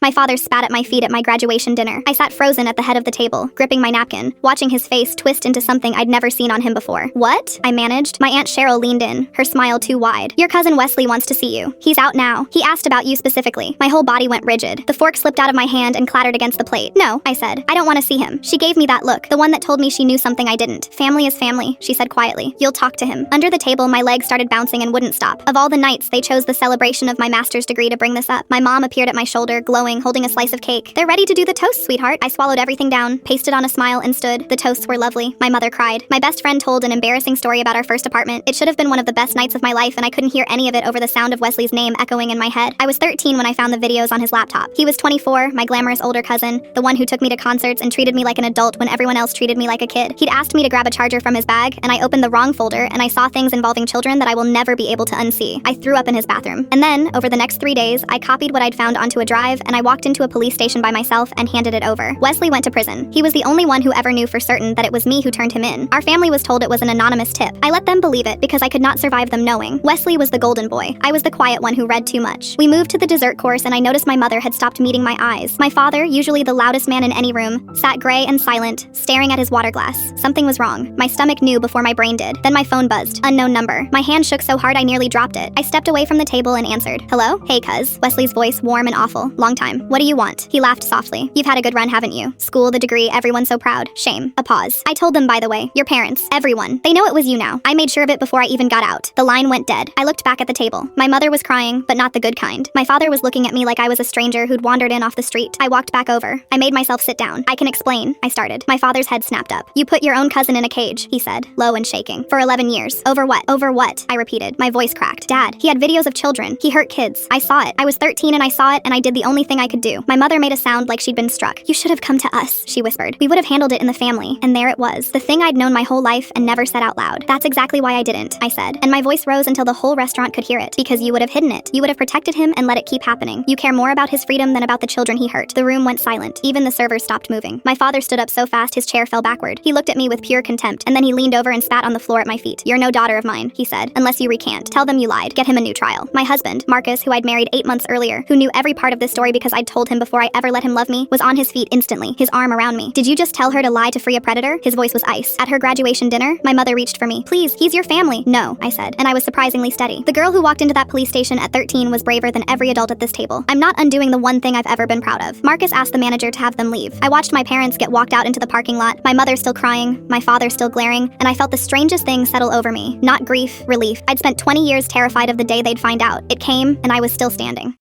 My father spat at my feet at my graduation dinner. I sat frozen at the head of the table, gripping my napkin, watching his face twist into something I'd never seen on him before. What? I managed. My Aunt Cheryl leaned in, her smile too wide. Your cousin Wesley wants to see you. He's out now. He asked about you specifically. My whole body went rigid. The fork slipped out of my hand and clattered against the plate. No, I said. I don't want to see him. She gave me that look, the one that told me she knew something I didn't. Family is family, she said quietly. You'll talk to him. Under the table, my legs started bouncing and wouldn't stop. Of all the nights, they chose the celebration of my master's degree to bring this up. My mom appeared at my shoulder, glowing, holding a slice of cake. They're ready to do the toast, sweetheart. I swallowed everything down, pasted on a smile, and stood. The toasts were lovely. My mother cried. My best friend told an embarrassing story about our first apartment. It should have been one of the best nights of my life, and I couldn't hear any of it over the sound of Wesley's name echoing in my head. I was 13 when I found the videos on his laptop. He was 24, my glamorous older cousin, the one who took me to concerts and treated me like an adult when everyone else treated me like a kid. He'd asked me to grab a charger from his bag, and I opened the wrong folder, and I saw things involving children that I will never be able to unsee. I threw up in his bathroom. And then, over the next 3 days, I copied what I'd found onto a drive, and I walked into a police station by myself and handed it over. Wesley went to prison. He was the only one who ever knew for certain that it was me who turned him in. Our family was told it was an anonymous tip. I let them believe it because I could not survive them knowing. Wesley was the golden boy. I was the quiet one who read too much. We moved to the dessert course and I noticed my mother had stopped meeting my eyes. My father, usually the loudest man in any room, sat gray and silent, staring at his water glass. Something was wrong. My stomach knew before my brain did. Then my phone buzzed. Unknown number. My hand shook so hard I nearly dropped it. I stepped away from the table and answered. Hello? Hey, cuz. Wesley's voice warm and awful. Long time. What do you want? He laughed softly. You've had a good run, haven't you? School, the degree, everyone so proud. Shame. A pause. I told them, by the way. Your parents. Everyone. They know it was you now. I made sure of it before I even got out. The line went dead. I looked back at the table. My mother was crying, but not the good kind. My father was looking at me like I was a stranger who'd wandered in off the street. I walked back over. I made myself sit down. I can explain, I started. My father's head snapped up. You put your own cousin in a cage, he said, low and shaking. For 11 years. Over what? Over what? I repeated. My voice cracked. Dad, he had videos of children. He hurt kids. I saw it. I was 13 and I saw it and I did the only thing I could do. My mother made a sound like she'd been struck. You should have come to us, she whispered. We would have handled it in the family. And there it was. The thing I'd known my whole life and never said out loud. That's exactly why I didn't, I said. And my voice rose until the whole restaurant could hear it. Because you would have hidden it. You would have protected him and let it keep happening. You care more about his freedom than about the children he hurt. The room went silent. Even the servers stopped moving. My father stood up so fast his chair fell backward. He looked at me with pure contempt, and then he leaned over and spat on the floor at my feet. You're no daughter of mine, he said, unless you recant. Tell them you lied. Get him a new trial. My husband, Marcus, who I'd married 8 months earlier, who knew every part of this story because I'd told him before I ever let him love me, was on his feet instantly, his arm around me. Did you just tell her to lie to free a predator? His voice was ice. At her graduation dinner, my mother reached for me. Please, he's your family. No, I said, and I was surprisingly steady. The girl who walked into that police station at 13 was braver than every adult at this table. I'm not undoing the one thing I've ever been proud of. Marcus asked the manager to have them leave. I watched my parents get walked out into the parking lot, my mother still crying, my father still glaring, and I felt the strangest thing settle over me. Not grief, relief. I'd spent 20 years terrified of the day they'd find out. It came, and I was still standing.